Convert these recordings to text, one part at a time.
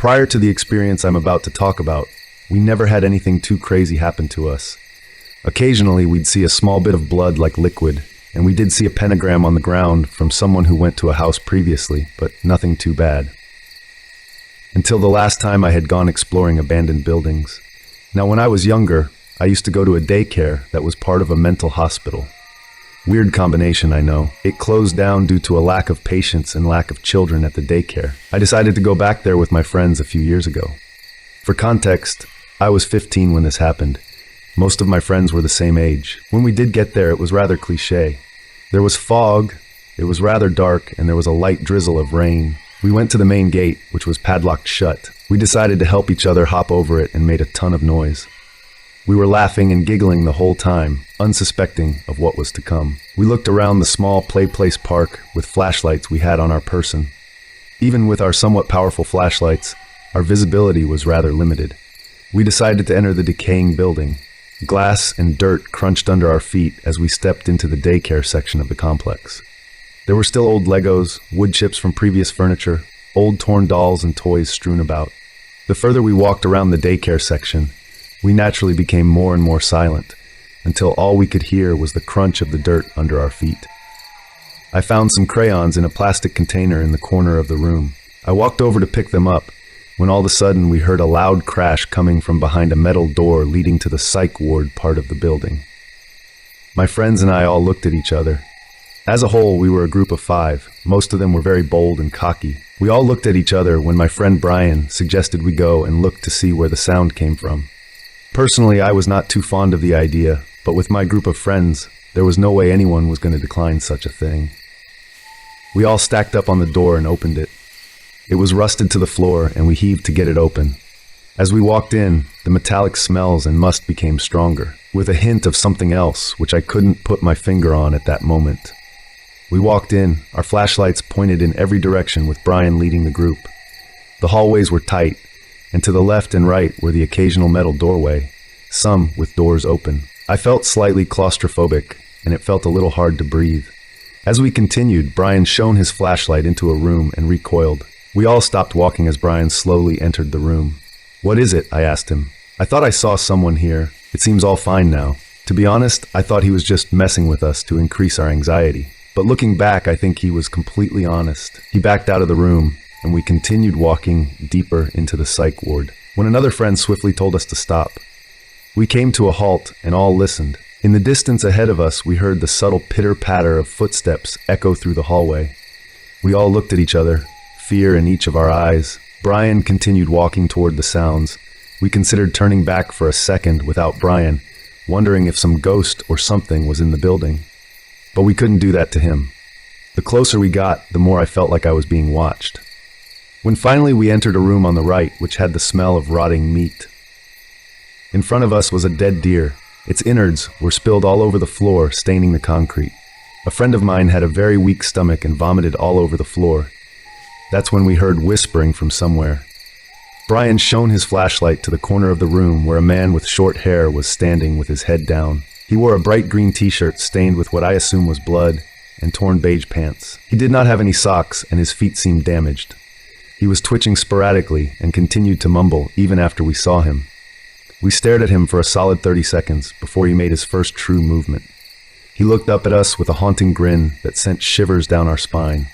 Prior to the experience I'm about to talk about, we never had anything too crazy happen to us. Occasionally, we'd see a small bit of blood like liquid, and we did see a pentagram on the ground from someone who went to a house previously, but nothing too bad. Until the last time I had gone exploring abandoned buildings. Now, when I was younger, I used to go to a daycare that was part of a mental hospital. Weird combination, I know. It closed down due to a lack of patients and lack of children at the daycare. I decided to go back there with my friends a few years ago. For context, I was 15 when this happened. Most of my friends were the same age. When we did get there, it was rather cliché. There was fog, it was rather dark, and there was a light drizzle of rain. We went to the main gate, which was padlocked shut. We decided to help each other hop over it and made a ton of noise. We were laughing and giggling the whole time, unsuspecting of what was to come. We looked around the small play place park with flashlights we had on our person. Even with our somewhat powerful flashlights, our visibility was rather limited. We decided to enter the decaying building. Glass and dirt crunched under our feet as we stepped into the daycare section of the complex. There were still old Legos, wood chips from previous furniture, old torn dolls and toys strewn about. The further we walked around the daycare section, we naturally became more and more silent, until all we could hear was the crunch of the dirt under our feet. I found some crayons in a plastic container in the corner of the room. I walked over to pick them up, when all of a sudden we heard a loud crash coming from behind a metal door leading to the psych ward part of the building. My friends and I all looked at each other. As a whole, we were a group of 5. Most of them were very bold and cocky. We all looked at each other when my friend Brian suggested we go and look to see where the sound came from. Personally, I was not too fond of the idea, but with my group of friends, there was no way anyone was going to decline such a thing. We all stacked up on the door and opened it. It was rusted to the floor, and we heaved to get it open. As we walked in, the metallic smells and must became stronger, with a hint of something else, which I couldn't put my finger on at that moment. We walked in, our flashlights pointed in every direction with Brian leading the group. The hallways were tight, and to the left and right were the occasional metal doorway, some with doors open. I felt slightly claustrophobic, and it felt a little hard to breathe. As we continued, Brian shone his flashlight into a room and recoiled. We all stopped walking as Brian slowly entered the room. "What is it?" I asked him. "I thought I saw someone here. It seems all fine now." To be honest, I thought he was just messing with us to increase our anxiety. But looking back, I think he was completely honest. He backed out of the room, and we continued walking deeper into the psych ward, when another friend swiftly told us to stop. We came to a halt and all listened. In the distance ahead of us, we heard the subtle pitter-patter of footsteps echo through the hallway. We all looked at each other, fear in each of our eyes. Brian continued walking toward the sounds. We considered turning back for a second without Brian, wondering if some ghost or something was in the building. But we couldn't do that to him. The closer we got, the more I felt like I was being watched. When finally we entered a room on the right, which had the smell of rotting meat. In front of us was a dead deer. Its innards were spilled all over the floor, staining the concrete. A friend of mine had a very weak stomach and vomited all over the floor. That's when we heard whispering from somewhere. Brian shone his flashlight to the corner of the room where a man with short hair was standing with his head down. He wore a bright green t-shirt stained with what I assume was blood and torn beige pants. He did not have any socks and his feet seemed damaged. He was twitching sporadically and continued to mumble even after we saw him. We stared at him for a solid 30 seconds before he made his first true movement. He looked up at us with a haunting grin that sent shivers down our spine.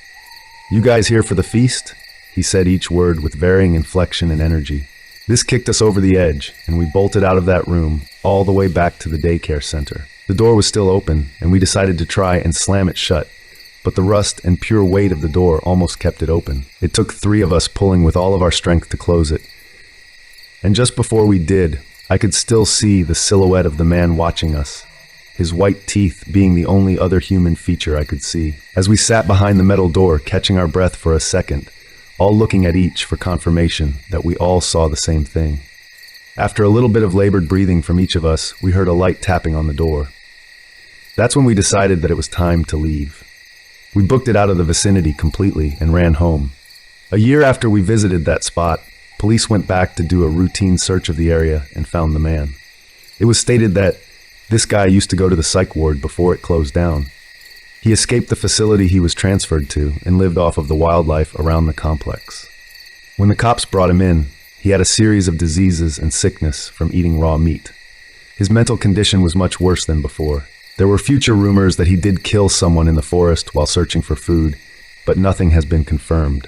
"You guys here for the feast?" He said each word with varying inflection and energy. This kicked us over the edge, and we bolted out of that room all the way back to the daycare center. The door was still open, and we decided to try and slam it shut, but the rust and pure weight of the door almost kept it open. It took 3 of us pulling with all of our strength to close it. And just before we did, I could still see the silhouette of the man watching us, his white teeth being the only other human feature I could see. As we sat behind the metal door, catching our breath for a second, all looking at each for confirmation that we all saw the same thing. After a little bit of labored breathing from each of us, we heard a light tapping on the door. That's when we decided that it was time to leave. We booked it out of the vicinity completely and ran home. A year after we visited that spot, police went back to do a routine search of the area and found the man. It was stated that this guy used to go to the psych ward before it closed down. He escaped the facility he was transferred to and lived off of the wildlife around the complex. When the cops brought him in, he had a series of diseases and sickness from eating raw meat. His mental condition was much worse than before. There were future rumors that he did kill someone in the forest while searching for food, but nothing has been confirmed.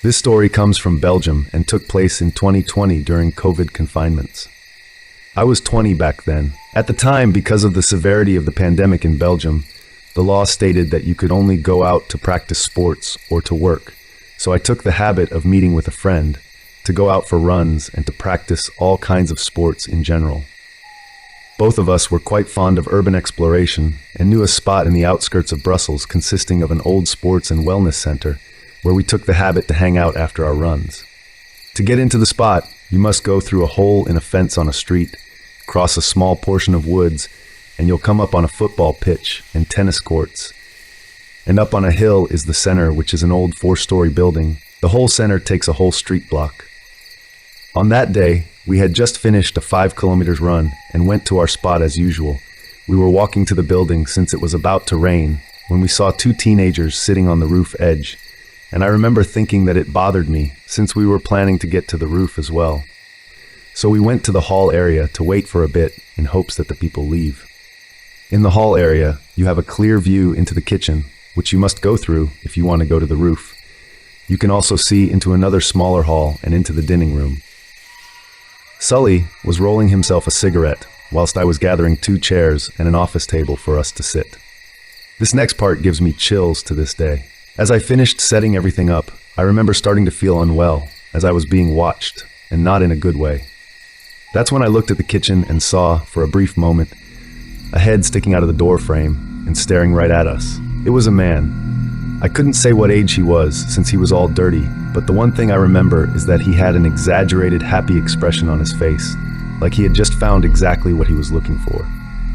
This story comes from Belgium and took place in 2020 during COVID confinements. I was 20 back then. At the time, because of the severity of the pandemic in Belgium, the law stated that you could only go out to practice sports or to work. So I took the habit of meeting with a friend to go out for runs and to practice all kinds of sports in general. Both of us were quite fond of urban exploration and knew a spot in the outskirts of Brussels consisting of an old sports and wellness center where we took the habit to hang out after our runs. To get into the spot, you must go through a hole in a fence on a street, cross a small portion of woods, and you'll come up on a football pitch and tennis courts. And up on a hill is the center, which is an old 4-story building. The whole center takes a whole street block. On that day, we had just finished a 5 kilometers run and went to our spot as usual. We were walking to the building since it was about to rain when we saw 2 teenagers sitting on the roof edge, and I remember thinking that it bothered me since we were planning to get to the roof as well. So we went to the hall area to wait for a bit in hopes that the people leave. In the hall area, you have a clear view into the kitchen, which you must go through if you want to go to the roof. You can also see into another smaller hall and into the dining room. Sully was rolling himself a cigarette whilst I was gathering 2 chairs and an office table for us to sit. This next part gives me chills to this day. As I finished setting everything up, I remember starting to feel unwell as I was being watched, and not in a good way. That's when I looked at the kitchen and saw, for a brief moment, a head sticking out of the door frame and staring right at us. It was a man. I couldn't say what age he was since he was all dirty, but the one thing I remember is that he had an exaggerated happy expression on his face, like he had just found exactly what he was looking for.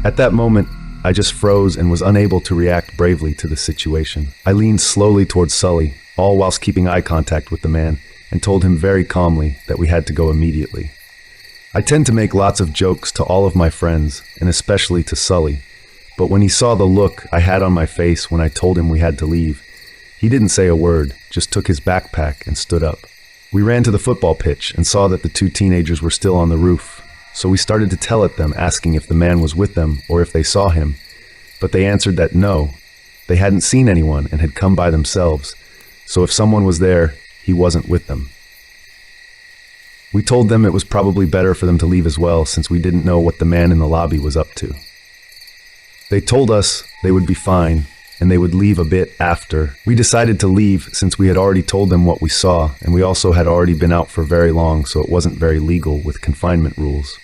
At that moment, I just froze and was unable to react bravely to the situation. I leaned slowly towards Sully, all whilst keeping eye contact with the man, and told him very calmly that we had to go immediately. I tend to make lots of jokes to all of my friends, and especially to Sully, but when he saw the look I had on my face when I told him we had to leave, he didn't say a word, just took his backpack and stood up. We ran to the football pitch and saw that the 2 teenagers were still on the roof, so we started to tell at them, asking if the man was with them or if they saw him, but they answered that no, they hadn't seen anyone and had come by themselves, so if someone was there, he wasn't with them. We told them it was probably better for them to leave as well since we didn't know what the man in the lobby was up to. They told us they would be fine and they would leave a bit after. We decided to leave since we had already told them what we saw, and we also had already been out for very long, so it wasn't very legal with confinement rules.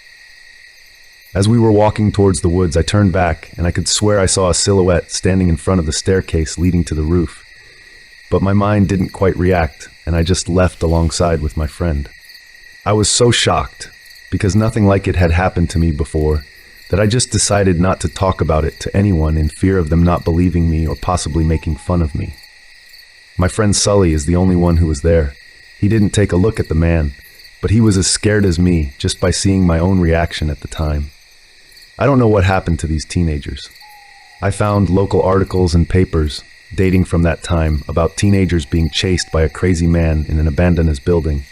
As we were walking towards the woods, I turned back and I could swear I saw a silhouette standing in front of the staircase leading to the roof. But my mind didn't quite react, and I just left alongside with my friend. I was so shocked, because nothing like it had happened to me before, that I just decided not to talk about it to anyone in fear of them not believing me or possibly making fun of me. My friend Sully is the only one who was there. He didn't take a look at the man, but he was as scared as me just by seeing my own reaction at the time. I don't know what happened to these teenagers. I found local articles and papers dating from that time about teenagers being chased by a crazy man in an abandoned building.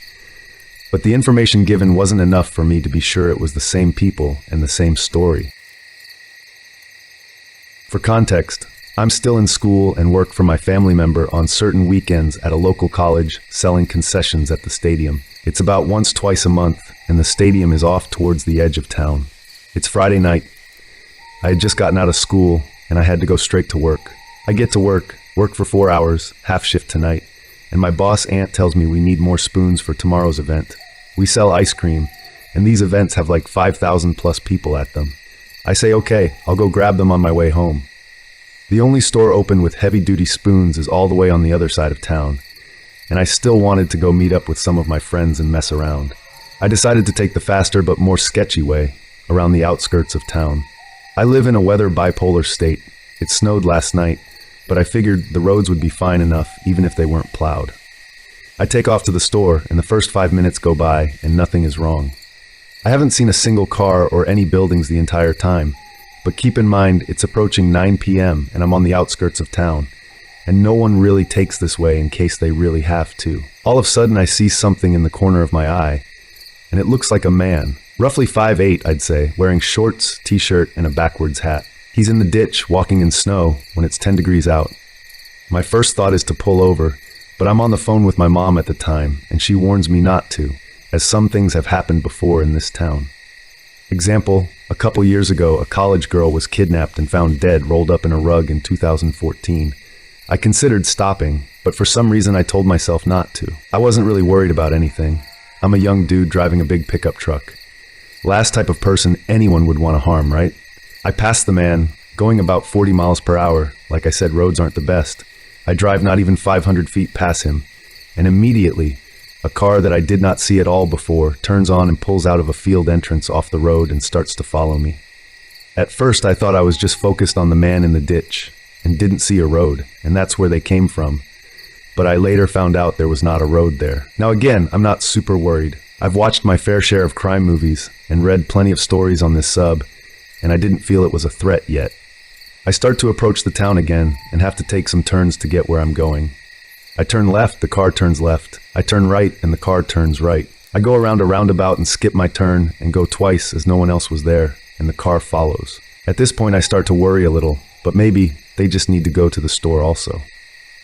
But the information given wasn't enough for me to be sure it was the same people and the same story. For context, I'm still in school and work for my family member on certain weekends at a local college selling concessions at the stadium. It's about twice a month, and the stadium is off towards the edge of town. It's Friday night. I had just gotten out of school, and I had to go straight to work. I get to work for 4 hours, half shift tonight, and my boss aunt tells me we need more spoons for tomorrow's event. We sell ice cream, and these events have like 5,000 plus people at them. I say, okay, I'll go grab them on my way home. The only store open with heavy-duty spoons is all the way on the other side of town, and I still wanted to go meet up with some of my friends and mess around. I decided to take the faster but more sketchy way, around the outskirts of town. I live in a weather bipolar state. It snowed last night, but I figured the roads would be fine enough even if they weren't plowed. I take off to the store, and the first 5 minutes go by, and nothing is wrong. I haven't seen a single car or any buildings the entire time, but keep in mind it's approaching 9 p.m. and I'm on the outskirts of town, and no one really takes this way in case they really have to. All of a sudden, I see something in the corner of my eye, and it looks like a man, roughly 5'8", I'd say, wearing shorts, t-shirt, and a backwards hat. He's in the ditch, walking in snow when it's 10 degrees out. My first thought is to pull over, but I'm on the phone with my mom at the time, and she warns me not to, as some things have happened before in this town. Example, a couple years ago, a college girl was kidnapped and found dead rolled up in a rug in 2014. I considered stopping, but for some reason I told myself not to. I wasn't really worried about anything. I'm a young dude driving a big pickup truck. Last type of person anyone would want to harm, right? I passed the man, going about 40 miles per hour. Like I said, roads aren't the best. I drive not even 500 feet past him, and immediately, a car that I did not see at all before turns on and pulls out of a field entrance off the road and starts to follow me. At first, I thought I was just focused on the man in the ditch and didn't see a road, and that's where they came from. But I later found out there was not a road there. Now again, I'm not super worried. I've watched my fair share of crime movies and read plenty of stories on this sub, and I didn't feel it was a threat yet. I start to approach the town again and have to take some turns to get where I'm going. I turn left, the car turns left. I turn right, and the car turns right. I go around a roundabout and skip my turn and go twice as no one else was there, and the car follows. At this point, I start to worry a little, but maybe they just need to go to the store also.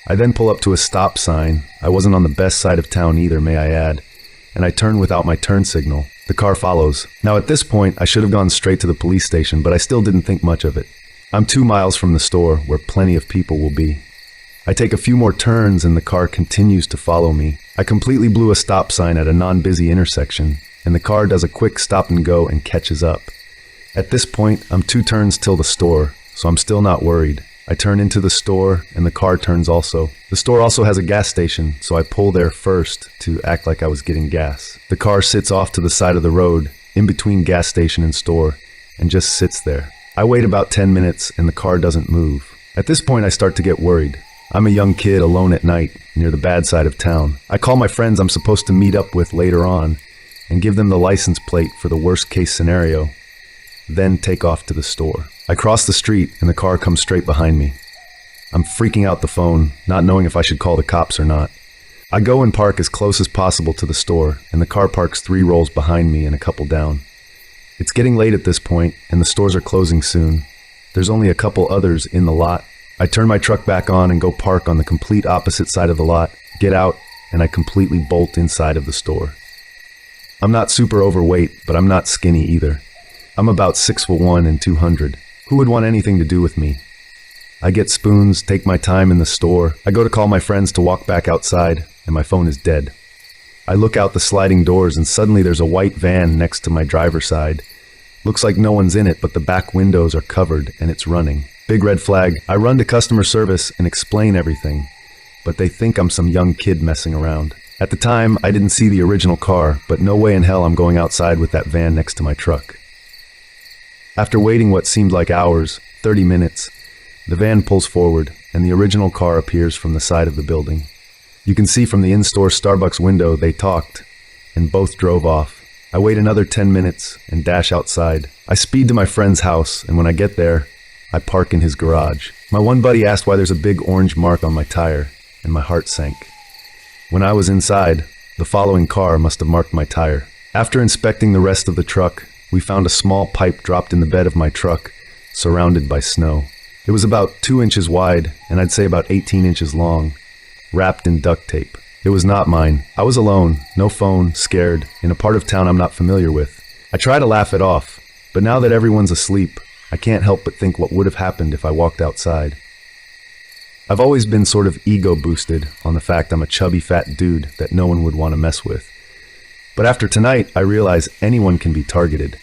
I then pull up to a stop sign. I wasn't on the best side of town either, may I add, and I turn without my turn signal. The car follows. Now at this point, I should have gone straight to the police station, but I still didn't think much of it. I'm 2 miles from the store, where plenty of people will be. I take a few more turns and the car continues to follow me. I completely blew a stop sign at a non-busy intersection, and the car does a quick stop and go and catches up. At this point, I'm 2 turns till the store, so I'm still not worried. I turn into the store, and the car turns also. The store also has a gas station, so I pull there first to act like I was getting gas. The car sits off to the side of the road, in between gas station and store, and just sits there. I wait about 10 minutes, and the car doesn't move. At this point, I start to get worried. I'm a young kid alone at night, near the bad side of town. I call my friends I'm supposed to meet up with later on, and give them the license plate for the worst case scenario, then take off to the store. I cross the street, and the car comes straight behind me. I'm freaking out the phone, not knowing if I should call the cops or not. I go and park as close as possible to the store, and the car parks 3 rows behind me and a couple down. It's getting late at this point, and the stores are closing soon. There's only a couple others in the lot. I turn my truck back on and go park on the complete opposite side of the lot, get out, and I completely bolt inside of the store. I'm not super overweight, but I'm not skinny either. I'm about 6'1" and 200. Who would want anything to do with me? I get spoons, take my time in the store. I go to call my friends to walk back outside, and my phone is dead. I look out the sliding doors, and suddenly there's a white van next to my driver's side. Looks like no one's in it, but the back windows are covered, and it's running. Big red flag. I run to customer service and explain everything, but they think I'm some young kid messing around. At the time, I didn't see the original car, but no way in hell I'm going outside with that van next to my truck. After waiting what seemed like hours, 30 minutes, the van pulls forward, and the original car appears from the side of the building. You can see from the in-store Starbucks window they talked, and both drove off. I wait another 10 minutes and dash outside. I speed to my friend's house, and when I get there, I park in his garage. My one buddy asked why there's a big orange mark on my tire, and my heart sank. When I was inside, the following car must have marked my tire. After inspecting the rest of the truck, we found a small pipe dropped in the bed of my truck, surrounded by snow. It was about 2 inches wide, and I'd say about 18 inches long, wrapped in duct tape. It was not mine. I was alone, no phone, scared, in a part of town I'm not familiar with. I try to laugh it off, but now that everyone's asleep, I can't help but think what would have happened if I walked outside. I've always been sort of ego-boosted on the fact I'm a chubby fat dude that no one would want to mess with. But after tonight, I realize anyone can be targeted.